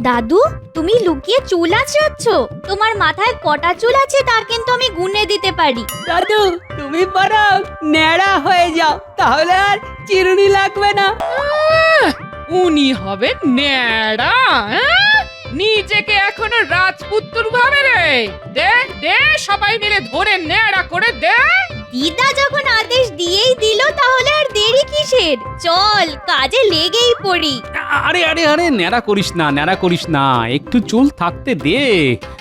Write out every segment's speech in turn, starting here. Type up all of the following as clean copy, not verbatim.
দাদু, তুমি লুকিয়ে চুল আঁচড়াচ্ছ? তোমার মাথায় কটা চুল আছে তা কিন্তু আমি গুনে দিতে পারি। দাদু, তুমি বরং ন্যাড়া হয়ে যাও, তাহলে আর চিরুনি লাগবে না। উনি হবে ন্যাড়া? নিজেকে এখনো রাজপুত্র ভাবে রে? দে দে, সবাই মিলে ধরে ন্যাড়া করে দে। দিদা যখন আদেশ দিয়েই দিল তাহলে আর দেরি কিসের? চল কাজে লেগেই পড়ি। আরে আরে আরে ন্যাড়া করিস না, ন্যাড়া করিস না, একটু চুল থাকতে দে,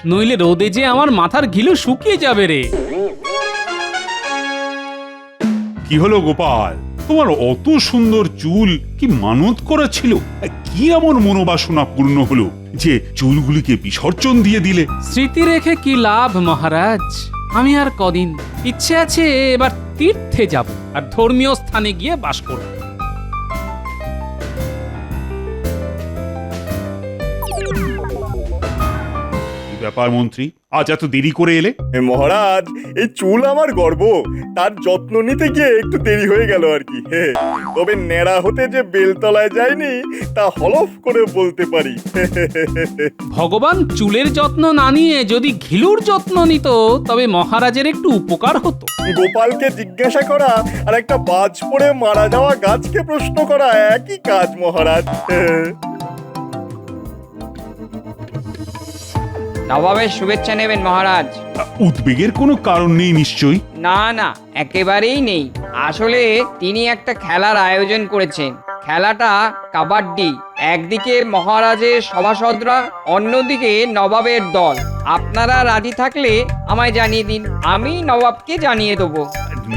নইলে রোদে যে আমার মাথার ঘিলু শুকিয়ে যাবে রে। কি হলো গোপাল, তোমার অত সুন্দর চুল কি মানত করা ছিল? কি এমন মনোবাসনা পূর্ণ হলো যে চুলগুলিকে বিসর্জন দিয়ে দিলে? স্মৃতি রেখে কি লাভ মহারাজ? আমি আর কদিন ইচ্ছে আছে এবার তীর্থে যাব আর ধর্মীয় স্থানে গিয়ে বাস করব। কি ব্যাপার মন্ত্রী, আজ এত দেরি করে এলে? মহারাজ, এই চুল আমার গর্ব, তার যত্ন নিতে গিয়ে একটু দেরি হয়ে গেল আর কি। তবে ন্যাড়া হতে যে বেলতলায় যায়নি তা হলফ করে বলতে পারি। ভগবান চুলের যত্ন না নিয়ে যদি ঘিলুর যত্ন নিত তবে মহারাজের একটু উপকার হতো। গোপালকে জিজ্ঞাসা করা আর একটা বাজ পড়ে মারা যাওয়া গাছকে প্রশ্ন করা একই কাজ মহারাজ। নবাবের শুভেচ্ছা নেবেন মহারাজ। উদ্বেগের কোনো কারণ নেই নিশ্চয়ই? না না, একেবারেই নেই। আসলে তিনি একটা খেলার আয়োজন করেছেন। খেলাটা কাবাডি। একদিকে মহারাজের সভাসদরা, অন্যদিকে নবাবের দল। আপনারা রাজি থাকলে আমায় জানিয়ে দিন, আমি নবাবকে জানিয়ে দেবো।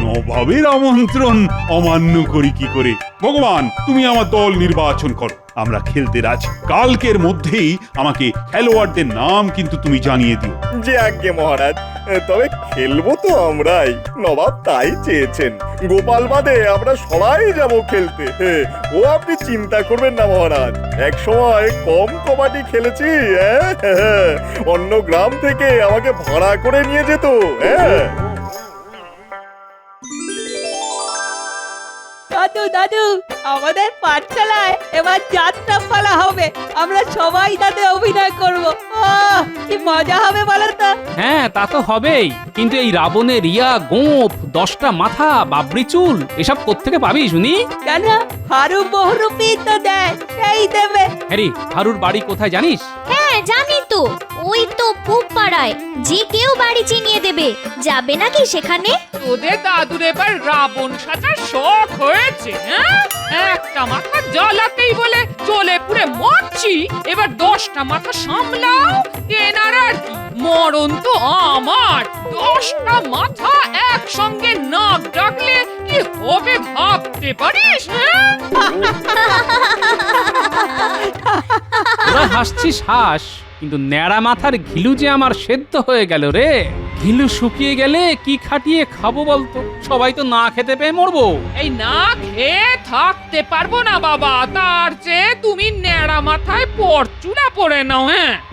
নবাবের আমন্ত্রণ অমান্য করি কি করে? ভগবান, তুমি আমার দল নির্বাচন করো, আমরা খেলতে রাজি। কালকের মধ্যেই আমাকে খেলোয়াড়দের নাম কিন্তু তুমি জানিয়ে দিও। যে আজ্ঞে মহারাজ, তবে খেলবো তো আমরাই, নবাব তাই চেয়েছেন। গোপাল বাদে আমরা সবাই যাব খেলতে। ও আপনি চিন্তা করবেন না মহারাজ, এক সময় কম কবাডি খেলেছি। অন্য গ্রাম থেকে আমাকে ভাড়া করে নিয়ে যেত। দাদু দাদু, আমাদের পাঠশালায় এবার যাত্রা পালা হবে। আমরা সবাই তাতে অভিনয় করব। কি মজা হবে বলো তো? হ্যাঁ, তা তো হবেই, কিন্তু এই রাবণের রিয়া, গোঁফ, 10টা মাথা, বাবরি চুল এসব কোত্থেকে পাবি শুনি? কেন, হারু বহুরূপী তো দেয়, সেই দেবে। হ্যারি, হারুর বাড়ি কোথায় জানিস? হ্যাঁ জানি তো, ওই তো পূব পাড়ায়। যে কেউ বাড়ি চিনিয়ে দেবে, যাবে নাকি সেখানে? তোদের দাদুর এবার রাবণ সাজার শখ হয়েছে। একটা মাথা জ্বালাতেই বলে চলে পুড়ে মরছি, এবার 10টা মাথা সামলাও। কেনার আর কি, মরণ তো আমার। 10টা মাথা একসঙ্গে নাক ডাকলে কি হবে ভাবতে পারিস? তোরা হাসছিস হাস, কিন্তু ন্যাড়া মাথার ঘিলু যে আমার সেদ্ধ হয়ে গেল রে। ঘিলু শুকিয়ে গেলে কি খাটিয়ে খাবো বলতো? সবাই তো না খেতে পেয়ে মরবো। এই না খেয়ে থাকতে পারবো না বাবা, তার চেয়ে তুমি ন্যাড়া মাথায় পরচুলা পরে নাও।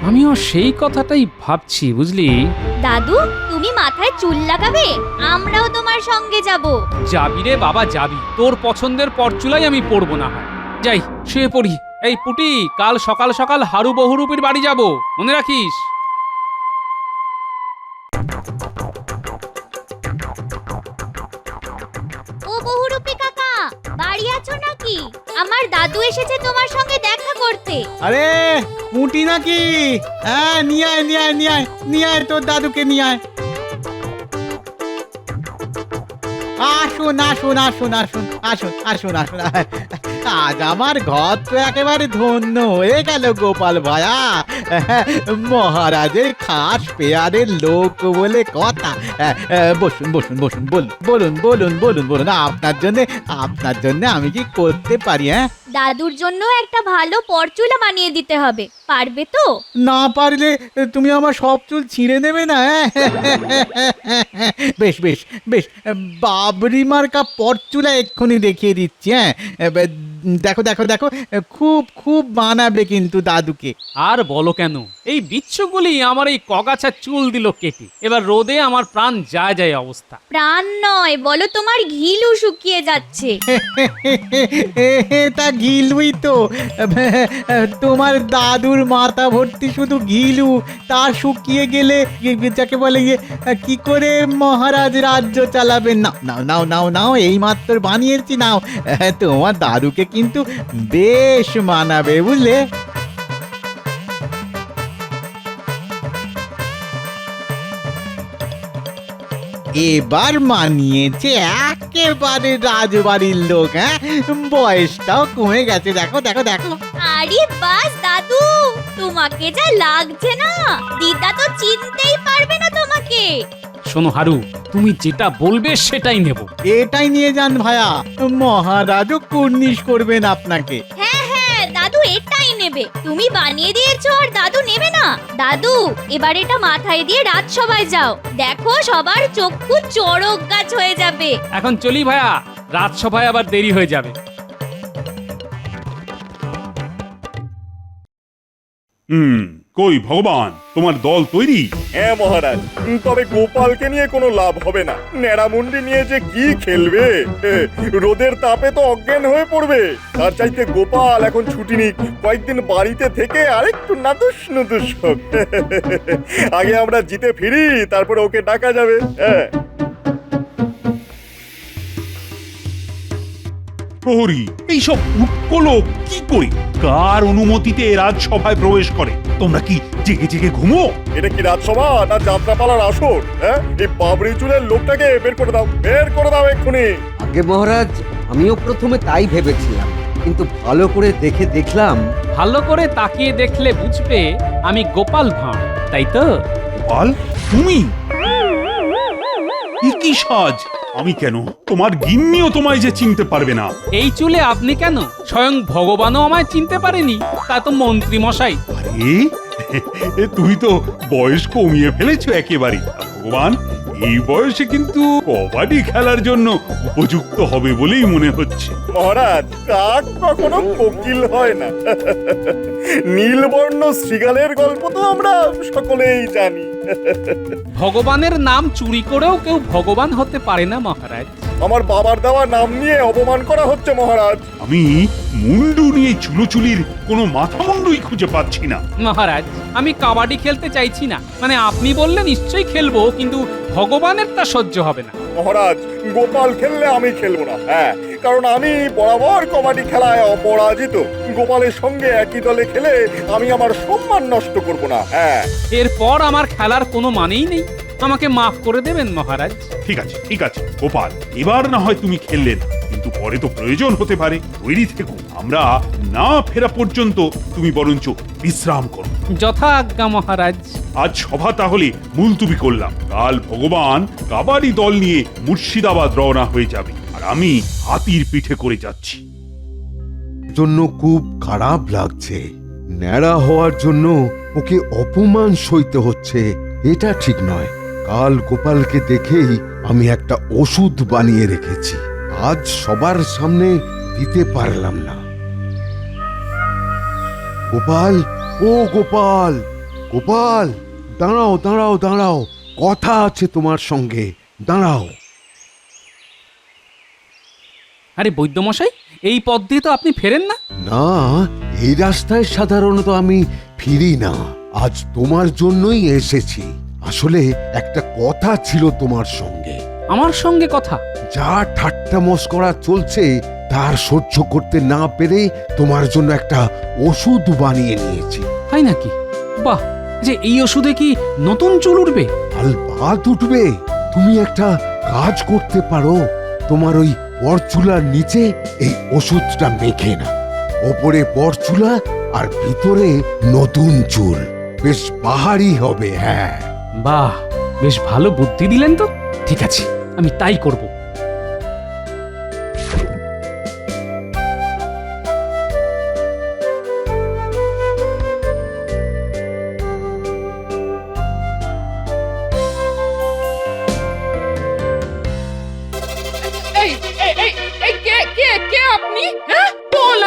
আমিও সেই কথাটাই ভাবছি, বুঝলি? দাদু, তুমি মাথায় চুল লাগাবে? আমরাও তোমার সঙ্গে যাব। যাবি রে বাবা, যাবি। তোর পছন্দের পরচুলাই আমি পরবো না হয়। যাই, শুয়ে পড়ি। এই পুটি, কাল সকাল সকাল হারু বহুরূপীর বাড়ি যাব, মনে রাখিস। ও বহুরূপী কাকা, বাড়ি আছো নাকি? আমার দাদু এসেছে তোমার সঙ্গে দেখা করতে। আরে পুঁটি নাকি? হ্যাঁ, নিয়ে আয় নিয়ে আয় নিয়ে আয় নিয়ে আয়, তোর দাদুকে নিয়ে আয়। আসুন আসুন আসুন আসুন আসুন আসুন আসুন। আজ আমার ঘর তো একেবারে ধন্য হয়ে গেল গোপাল ভায়া। মহারাজের খাস পেয়ারের লোক বলে কথা। বসুন বসুন বসুন, বলুন বলুন বলুন বলুন বলুন, আপনার জন্য আমি কি করতে পারি? দাদুর জন্য একটা ভালো পরচুলা বানিয়ে দিতে হবে, পারবে তো? না পারলে তুমি আমার সব চুল ছিঁড়ে নেবে না? বেশ বেশ বেশ, বাবরি মার্কা পরচুলা এক্ষুনি দেখিয়ে দিচ্ছি। দেখো দেখো দেখো খুব খুব মানাবে কিন্তু দাদুকে। আর বলো কেন, এই বিচ্ছুগুলি আমার এই কগাছা চুল দিল কেটে। এবার রোদে আমার প্রাণ যায় যায় অবস্থা। প্রাণ নয়, বলো তোমার ঘিলু শুকিয়ে যাচ্ছে। তা ঘিলুই তো, তোমার দাদুর মাথা ভর্তি শুধু ঘিলু, তা শুকিয়ে গেলে যাকে বলে কি করে মহারাজ রাজ্য চালাবেন? নাও নাও নাও নাও নাও, এই মাত্র বানিয়েছি, নাও। তোমার দাদুকে কিন্তু বেশ মানাবে, বুঝলে? এবার মানিয়েছে একেবারে রাজবাড়ির লোক। হ্যাঁ, বয়সটাও কমে গেছে, দেখো দেখো দেখো। আরে বাস দাদু, তোমাকে যা লাগছে না, দিদা তো চিনতেই পারবে না তোমাকে। শোনো হারু, তুমি যেটা বলবে সেটাই নেব। এটাই নিয়ে যান ভায়া, মহারাজও কুর্নিশ করবেন আপনাকে। হ্যাঁ হ্যাঁ, দাদু এটাই নেবে। তুমি বানিয়ে দিয়েছো আর দাদু নেবে না? দাদু, এবার এটা মাথায় দিয়ে রাজসভায় যাও, দেখো সবার চক্ষু চড়ক গাছ হয়ে যাবে। এখন চলি ভাইয়া, রাজসভায় আবার দেরি হয়ে যাবে। কই ভগবান, তোমার দল তৈরি? হ্যাঁ মহারাজ, তবে গোপালকে নিয়ে কোনো লাভ হবে না। ন্যাড়ামুন্ডি নিয়ে যে কি খেলবে, রোদের তাপে তো অজ্ঞান হয়ে পড়বে। তার চাইতে গোপাল এখন ছুটি নিক, কয়েকদিন বাড়িতে থেকে আরেকটু নাদুস নুদুস হোক। আগে আমরা জিতে ফিরি, তারপরে ওকে ডাকা যাবে। হ্যাঁ, প্রহরী, এইসব উটকলো কি করে, কার অনুমতিতে রাজসভায় প্রবেশ করে? তোমরা কি জেগে জেগে ঘুমো? এটা কি রাজসভা না যাত্রাপালার আসর? হ্যাঁ, এই বাবরি চুলের লোকটাকে বের করে দাও, বের করে দাও এক্ষুনি। আগে মহারাজ, আমিও প্রথমে তাই ভেবেছিলাম, কিন্তু ভালো করে দেখে দেখলাম। ভালো করে তাকিয়ে দেখলে বুঝবে আমি গোপাল ভাঁড়, তাই তো? গোপাল, তুমি? কি সাজ! আমি কেন, তোমার গিন্নিও তোমায় যে চিনতে পারবে না। এই চুলে আপনি কেন, স্বয়ং ভগবানও আমায় চিনতে পারেনি, তা তো মন্ত্রী মশাই। আরে তুমি তো বয়স কমিয়ে ফেলেছো একেবারে। ভগবান এই বয়সে কিন্তু কবাডি খেলার জন্য উপযুক্ত হবে বলেই মনে হচ্ছে। মহারাজ, কাক কখনো কোকিল হয় না। নীলবর্ণ শৃগালের গল্প তো আমরা সকলেই জানি। ভগবানের নাম চুরি করেও কেউ ভগবান হতে পারে না মহারাজ। আমার বাবার দেওয়া নাম নিয়ে অপমান করা হচ্ছে মহারাজ। আমি মুন্ডু নিয়ে চুলোচুলির কোনো মাথা মুন্ডুই খুঁজে পাচ্ছি না। মহারাজ, আমি কাবাডি খেলতে চাইছি না, মানে আপনি বললে নিশ্চয়ই খেলবো, কিন্তু ভগবানের তা সহ্য হবে না। মহারাজ, গোপাল খেললে আমি খেলবো না। হ্যাঁ, কারণ আমি বরাবর কবাডি খেলায় অপরাজিত। গোপালের সঙ্গে একই দলে খেলে আমি আমার সম্মান নষ্ট করব না। হ্যাঁ, এরপর আমার খেলার কোনো মানেই নেই, আমাকে মাফ করে দেবেন মহারাজ। ঠিক আছে ঠিক আছে গোপাল, এবার না হয় তুমি খেললে না, কিন্তু পরে তো প্রয়োজন হতে পারে। তৈরি থেকো, আমরা না ফেরা পর্যন্ত তুমি বরঞ্চ বিশ্রাম করো। যথা আজ্ঞা মহারাজ। আজ সভা তাহলে মুলতুবি করলাম। কাল ভগবান কাবাডি দল নিয়ে মুর্শিদাবাদ রওনা হয়ে যাবে, আর আমি হাতির পিঠে করে যাচ্ছি। জন্য খুব খারাপ লাগছে। ন্যাড়া হওয়ার জন্য ওকে অপমান সইতে হচ্ছে, এটা ঠিক নয়। কাল গোপালকে দেখেই আমি একটা ওষুধ বানিয়ে রেখেছি, আজ সবার সামনে দিতে পারলাম না। গোপাল, ও গোপাল, গোপাল, দাঁড়াও দাঁড়াও দাঁড়াও, কথা আছে তোমার সঙ্গে, দাঁড়াও। আরে বৈদ্যমশাই, এই পথ দিয়ে তো আপনি ফেরেন না। না, এই রাস্তায় সাধারণত আমি ফিরি না, আজ তোমার জন্যই এসেছি। আসলে একটা কথা ছিল তোমার সঙ্গে। আমার সঙ্গে কথা? যা ঠাট্টা মস্করা চলছে তার সহ্য করতে না পেরে তোমার জন্য একটা ওষুধ বানিয়ে নিয়েছি। তাই নাকি? বাহ, যে এই ওষুধে কি নতুন চুল উঠবে? আলবাত উঠবে। তুমি একটা কাজ করতে পারো, তোমার ওই পরচুলার নিচে এই ওষুধটা মেখে না, ওপরে পরচুলা আর ভিতরে নতুন চুল, বেশ বাহারি হবে। হ্যাঁ, বাহ, বেশ ভালো বুদ্ধি দিলেন তো। ঠিক আছে, আমি তাই করব। এই এই এই এই কে কে কে আপনি? হ্যাঁ, বল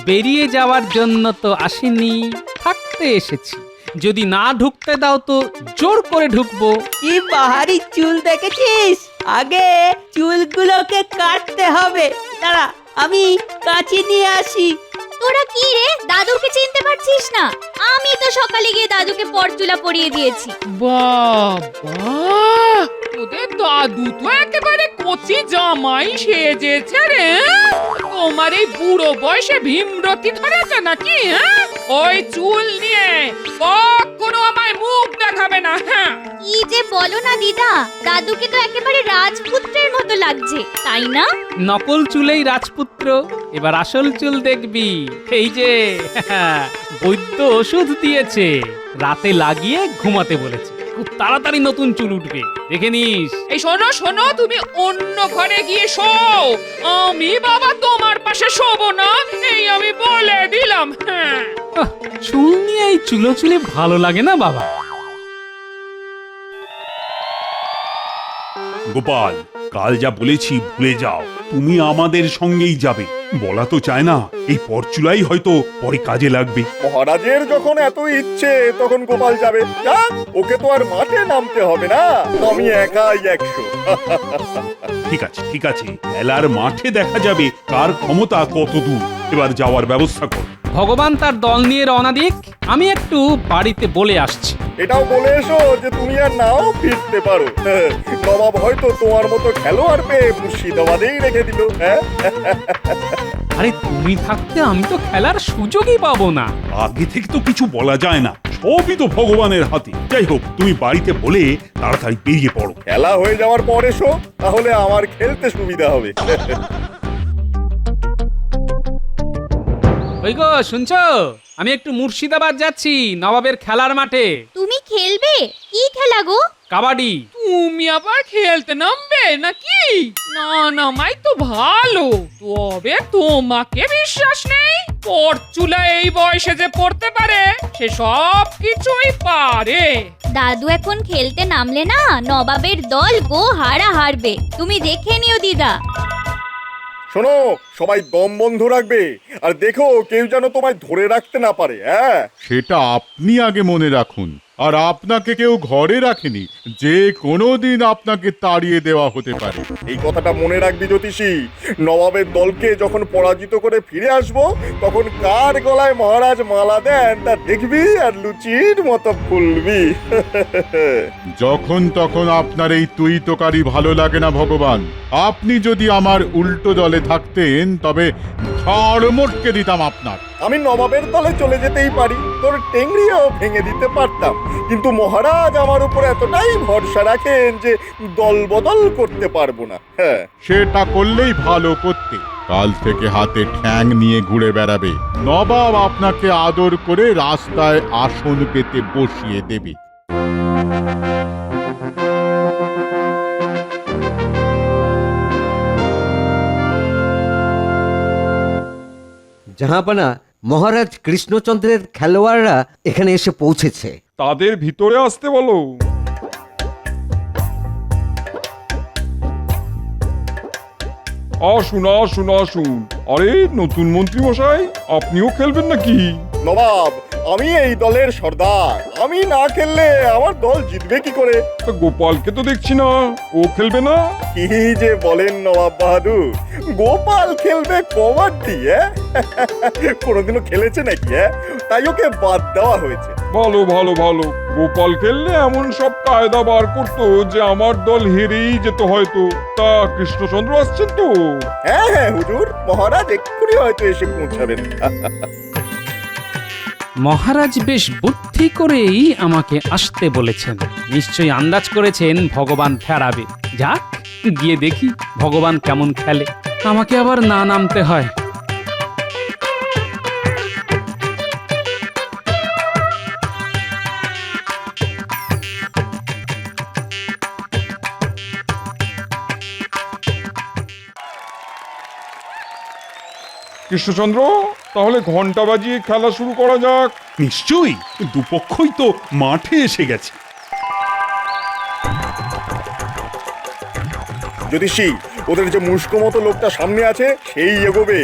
বেরিয়ে যাওয়ার জন্য তো আসিনি, থাকতে এসেছি। যদি না ঢুকতে দাও তো জোর করে ঢুকবো। কি বাহারি চুল দেখেছিস? আগে চুলগুলোকে কাটতে হবে। দাঁড়া, আমি কাঁচি নিয়ে আসি। তোরা কি রে, দাদুকে চিনতে পারছিস না? আমি তো সকালে গিয়ে দাদুকে পরচুলা পরিয়ে দিয়েছি। বাবা, তোদের দাদু তো একেবারে কচি জামাই সেজেছে রে। তোমার এই বুড়ো বয়সে ভীমরতি ধরেছে নাকি? ওই চুল নিয়ে কখনো আমায় মুখ দেখাবে না। হ্যাঁ, কি যে বলো না দিদা, দাদুকে তো একেবারে রাজপুত্রের মতো লাগছে, তাই না? নকল চুলেই রাজপুত্র, এবার আসল চুল দেখবি। এই যে বৈদ্য ওষুধ দিয়েছে, রাতে লাগিয়ে ঘুমাতে বলেছে। খুব তাড়াতাড়ি নতুন চুল উঠবে, দেখে নিস। এই শোনো শোনো, তুমি অন্য ঘরে গিয়ে শোও। আমি বাবা তোমার পাশে শোবো না, এই আমি বলে দিলাম। হ্যাঁ, আহ, চুল নিয়ে এই চুলোচুলি ভালো লাগে না বাবা। গোপাল, কাল যা বলেছি ভুলে যাও, তুমি আমাদের সঙ্গেই যাবে। বলা তো চায় না, এই পরচুলাই হয়তো পরে কাজে লাগবে। মহারাজের যখন এত ইচ্ছে তখন গোপাল যাবে। যাক, ওকে তো আর মাঠে নামতে হবে না, আমি একাই 100। ঠিক আছে ঠিক আছে, খেলার মাঠে দেখা যাবে কার ক্ষমতা কত দূর। এবার যাওয়ার ব্যবস্থা কর। ভগবান তার দল নিয়ে রওনা দিক, আমি একটু বাড়িতে বলে আসছি। এটাও বলে এসো যে তুমি আর নাও ফিরতে পারো। নবাব হয়তো তোমার মতো খেলোয়াড় পেয়ে মুর্শিদাবাদেই রেখে দিল। হ্যাঁ, আরে তুমি থাকতে আমি তো খেলার সুযোগই পাবো না। আগে থেকে তো কিছু বলা যায় না, সবই তো ভগবানের হাতে। যাই হোক, তুমি বাড়িতে বলে তাড়াতাড়ি বেরিয়ে পড়ো। খেলা হয়ে যাওয়ার পর এসো, তাহলে আমার খেলতে সুবিধা হবে। ওই গো, শুনছো? আমি একটু মুর্শিদাবাদ যাচ্ছি, নবাবের খেলার মাঠে। তুমি খেলবে? কি খেলা গো? কাবাডি। তুমি আবার খেলতে নামবে নাকি? না, নামাই তো ভালো, তবে তোমাকে বিশ্বাস নেই। পরচুলা এই বয়সে যে পড়তে পারে, সে সব কিছুই পারে। দাদু এখন খেলতে নামলে না, নবাবের দল গো হারা হারবে, তুমি দেখে নিও দিদা। শোনো, সবাই দম বন্ধ রাখবে, আর দেখো কেউ যেন তোমায় ধরে রাখতে না পারে। হ্যাঁ, সেটা আপনি আগে মনে রাখুন। আর আপনাকে কেউ ঘরে রাখেনি, যে কোনো দিন আপনাকে তাড়িয়ে দেওয়া হতে পারে। এই কথাটা মনে রাখবি জ্যোতিষী। নবাবের দলকে যখন পরাজিত করে ফিরে আসবো, তখন কার গলায় মহারাজ মালা দেন তা দেখবি আর লুচির মতো ফুলবি। যখন তখন আপনার এই তুই তোকারি ভালো লাগে না ভগবান। আপনি যদি আমার উল্টো দলে থাকতেন, তবে ঝড় মোটকে দিতাম আপনার। আমি নবাবের দলে চলে যেতেই পারি, তোর টেংরিও ভেঙে দিতে পারতাম, কিন্তু মহারাজ আমার উপর এতটাই ভরসা রাখেন যে দল বদল করতে পারবো না। হ্যাঁ, সেটা করলেই ভালো করতে। কাল থেকে হাতে ঠ্যাং নিয়ে ঘুরে বেড়াবে। নবাব আপনাকে আদর করে রাস্তায় আসন পেতে বসিয়ে দেবে। জাহাপানা, মহারাজ কৃষ্ণচন্দ্রের খেলোয়াড়রা এখানে এসে পৌঁছেছে। তাদের ভিতরে আসতে বলো। আসুন আসুন আসুন। আরে নতুন মন্ত্রী মশাই, আপনিও খেলবেন নাকি? নবাব, আমি এই দলের সর্দার, আমি না খেললে আমার দল জিতবে কি করে? তা গোপালকে তো দেখছি না, ও খেলবে না? কি যে বলেন নবাব বাহাদুর, গোপাল খেলবে কবাডি? কোনোদিনও খেলেছে নাকি? তাই ওকে বাদ দেওয়া হয়েছে। ভালো ভালো ভালো, গোপাল খেললে এমন সব কায়দা বার করতো যে আমার দল হেরেই যেত হয়তো। তা কৃষ্ণচন্দ্র আসছেন তো? হ্যাঁ হ্যাঁ হুজুর, মহারাজ এক্ষুনি হয়তো এসে পৌঁছাবেন। মহারাজ বেশ বুদ্ধি করেই আমাকে আসতে বলেছেন। নিশ্চয়ই আন্দাজ করেছেন ভগবান ফেরাবে। যাক, গিয়ে দেখি ভগবান কেমন খেলে। আমাকে আবার না নামতে হয়। কৃষ্ণচন্দ্র, তাহলে ঘন্টা বাজিয়ে খেলা শুরু করা যাক। নিশ্চয়ই, দুপক্ষই তো মাঠে এসে গেছে। জ্যোতিষী, ওদের যে মুস্কো মতো লোকটা সামনে আছে সেই এগোবে।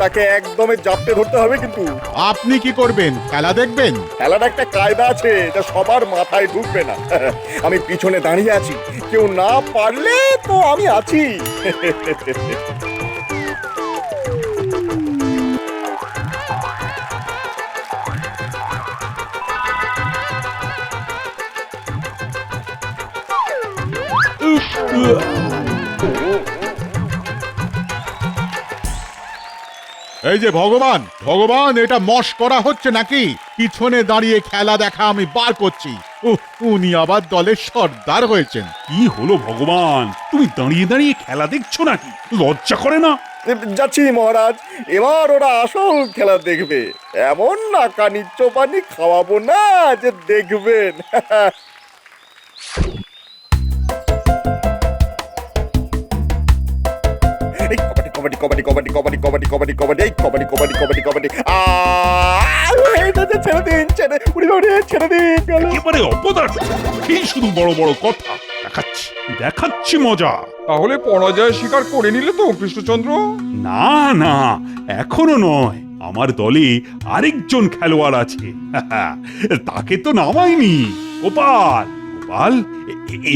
তাকে একদমে জাপটে ধরতে হবে কিন্তু। আপনি কি করবেন? খেলা দেখবেন? খেলার একটা কায়দা আছে, এটা সবার মাথায় ঢুকবে না। আমি পিছনে দাঁড়িয়ে আছি, কেউ না পারলে তো আমি আছি। এই যে ভগবান, ভগবান, এটা মশকরা হচ্ছে নাকি? পিছনে দাঁড়িয়ে খেলা দেখা আমি বার করছি। উনি আবার দলের সর্দার হয়েছেন। কি হলো ভগবান, তুমি দাঁড়িয়ে দাঁড়িয়ে খেলা দেখছো নাকি? লজ্জা করে না? যাচ্ছি মহারাজ, এবার ওরা আসল খেলা দেখবে। এমন নাকানি চোপানি খাওয়াবো না যে দেখবেন। কবাডি কবাডি কবাডি কবাডি কবাডি কবাডি কবাডি এই কবাডি কবাডি কবাডি কবাডি ছেড়ে দিন, ছেড়ে দিন। একেবারে অপদার্থ, কি শুধু বড় বড় কথা দেখাচ্ছি, দেখাচ্ছি মজা। তাহলে পরাজয় স্বীকার করে নিলে তো কৃষ্ণচন্দ্র? না না, এখনো নয়। আমার দলে আরেকজন খেলোয়াড় আছে, তাকে তো নামাইনি। গোপাল, গোপাল,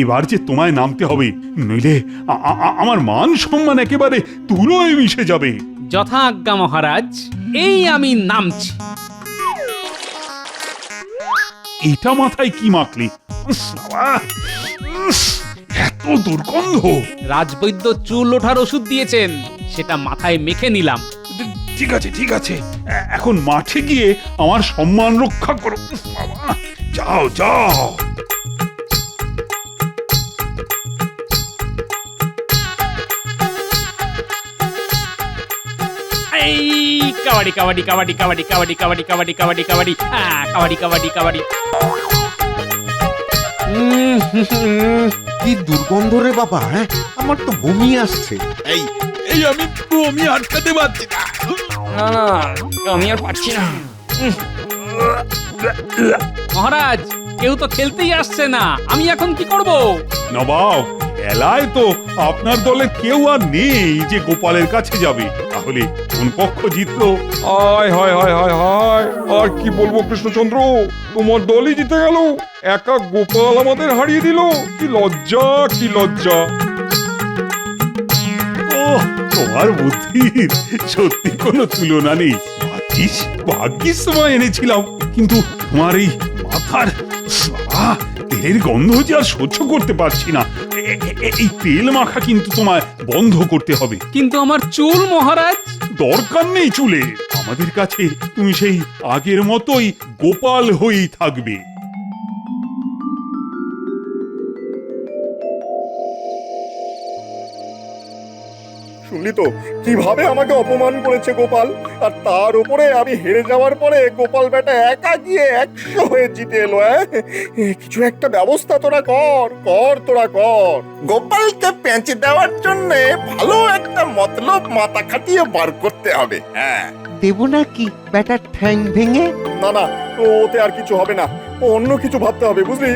এবার যে তোমায় নামতে হবে, নইলে আমার মান সম্মান একেবারে ধুলোয় মিশে যাবে। যথা আজ্ঞা মহারাজ, এই আমি নামছি। এটা মাথায় কি মাখলি? এত দুর্গন্ধ। রাজবৈদ্য চুল ওঠার ওষুধ দিয়েছেন, সেটা মাথায় মেখে নিলাম। ঠিক আছে, ঠিক আছে, এখন মাঠে গিয়ে আমার সম্মান রক্ষা করো। বাবা, যাও যাও। এই কাবাডি কাবাডি কাবাডি কাবাডি কাবাডি কাবাডি কাবাডি কাবাডি কাবাডি কাবাডি কাবাডি কাবাডি। কি দুর্গন্ধ রে বাবা, হ্যাঁ? আমার তো বমি আসছে। এই এই আমি বমি আটকাতে পারছি না। না না, আমি আর পারছি না। মহারাজ, কেউ তো খেলতেই আসছে না, আমি এখন কি করব? নবাব, খেলায় তো আপনার দলের কেউ আর নেই যে গোপালের কাছে যাবে। তাহলে কোন পক্ষ জিতলো? হায় হায় হায় হায় হায়, আর কি বলবো কৃষ্ণচন্দ্র, তোমার দলই জিতে গেল। একা গোপাল আমাদের হারিয়ে দিল। কি লজ্জা, কি লজ্জা। ও, তোমার বুদ্ধির সত্যি কোনো তুলনা নেই। ভাগ্যিস সময় এনেছিলাম, কিন্তু তোমার এই মাথার তেলের গন্ধ যে আর সহ্য করতে পারছি না। এই তেল মাখা কিন্তু তোমায় বন্ধ করতে হবে। কিন্তু আমার চুল মহারাজ। দরকার নেই চুলে, আমাদের কাছে তুমি সেই আগের মতোই গোপাল হয়েই থাকবে। শুনলি তো কিভাবে আমাকে অপমান করেছে গোপাল, আর তার উপরে আমি হেরে যাওয়ার পরে গোপাল বেটা একা গিয়ে 100 হয়ে জিতে এলো। কিছু একটা ব্যবস্থা তোরা কর, তোরা কর। গোপালকে পেঁচে দেওয়ার জন্য ভালো একটা মতলব মাথা খাটিয়ে বার করতে হবে। হ্যাঁ, দেব নাকি ব্যাটার ঠ্যাং ভেঙে? না না, ওতে আর কিছু হবে না, অন্য কিছু ভাবতে হবে, বুঝলি?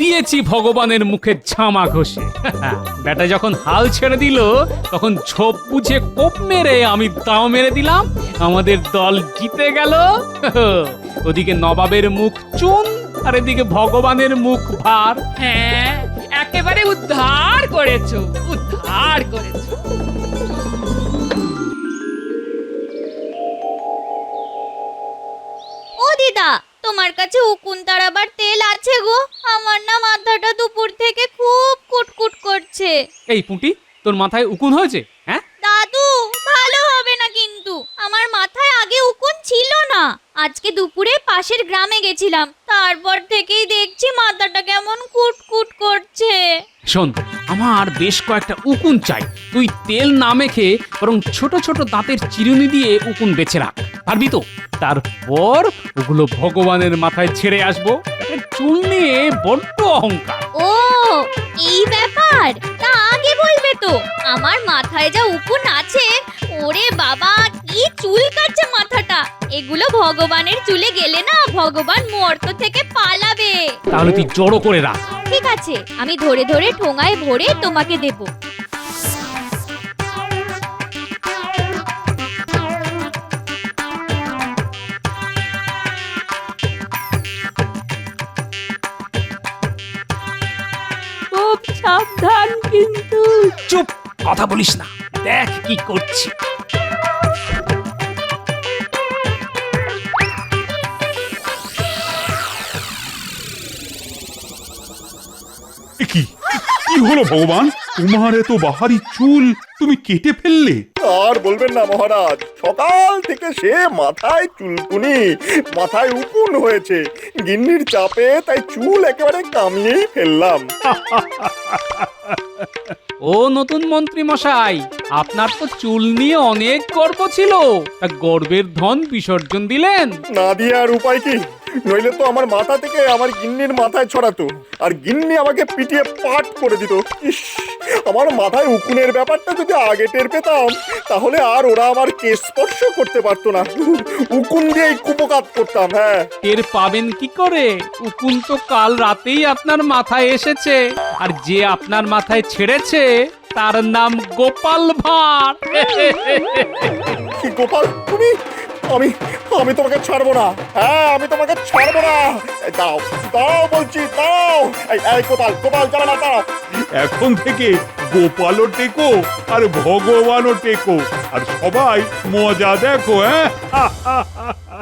দিয়েছি ভগবানের মুখে ঝামা ঘষে। বেটা যখন হাল ছেড়ে দিল, তখন ঝোপ বুঝে কোপ মেরে আমি দাও মেরে দিলাম, আমাদের দল জিতে গেল। ওদিকে নবাবের মুখ চুন, আর এদিকে ভগবানের মুখ ভার। হ্যাঁ, একেবারে উদ্ধার করেছো, উদ্ধার করেছো। ও দিদা, তোমার কাছে উকুন তাড়াবার তেল আছে গো? আমার না মাথাটা দুপুর থেকে খুব কুটকুট করছে। এই পুঁটি, তোর মাথায় উকুন হয়েছে? হ্যাঁ দাদু, ভালো হবে না কিন্তু। আমার মাথায় আগে উকুন ছিল না। আজকে দুপুরে পাশের গ্রামে গেছিলাম, তারপর থেকেই দেখছি মাথাটা কেমন কুটকুট করছে। শোন, আমার বেশ কয়েকটা উকুন চাই। তুই তেল না মেখে বরং ছোট ছোট দাঁতের চিরুনি দিয়ে উকুন বেছে রাখ, পারবি তো? তারপর ওগুলো ভগবানের মাথায় ছেড়ে আসবো। চুল নিয়ে বড্ড অহংকার। ও, এই ব্যাপার? তা আগে বলবে তো। আমার মাথায় যা উকুন আছে, ওরে বাবা, কি চুল কাটছে মাথাটা। এগুলো চুলগুলো ভগবানের চুলে গেলে না ভগবান মর্ত থেকে পালাবে। তাহলে তুই জড়ো করে রাখ। ঠিক আছে, আমি ধরে ধরে ঠোঙায় ভরে তোমাকে দেব। খুব সাবধান কিন্তু। চুপ, কথা বলিস না, দেখ কি করছি। এ কি কি হলো ভগবান, তোমার এত বাহারি চুল তুমি কেটে ফেললে? আর বলবেন না মহারাজ, সকাল থেকে সে মাথায় চুলকুনি, মাথায় উকুন হয়েছে। গিন্নির চাপে তাই চুল একেবারে কামিয়েই ফেললাম। ও নতুন মন্ত্রী মশাই, আপনার তো চুল নিয়ে অনেক গর্ব ছিল, তা গর্বের ধন বিসর্জন দিলেন? না দিয়ে আর উপায় কি, নইলে তো আমার মাথা থেকে আমার গিন্নির মাথায় ছড়াতো, আর গিন্নি আমাকে পিটিয়ে পাট করে দিত। ইস, আমার মাথায় উকুনের ব্যাপারটা যদি আগে টের পেতাম, তাহলে আর ওরা আমার কেশ স্পর্শ করতে পারতো না। উকুন দিয়েই কুপকাত করতাম। হ্যাঁ, টের পাবেন কি করে? উকুন তো কাল রাতেই আপনার মাথায় এসেছে, আর যে আপনার মাথায় ছেড়েছে তার নাম গোপাল ভাঁড়। কি গোপাল তুমি? আমি আমি তোমাকে ছাড়বো না। হ্যাঁ, আমি তোমাকে ছাড়বো না। এই দাও দাও বলছি, দাও। এই গোপাল, গোপাল যাবে না, দাও। এখন থেকে গোপালও টেকো আর ভগবানও টেকো, আর সবাই মজা দেখো। হ্যাঁ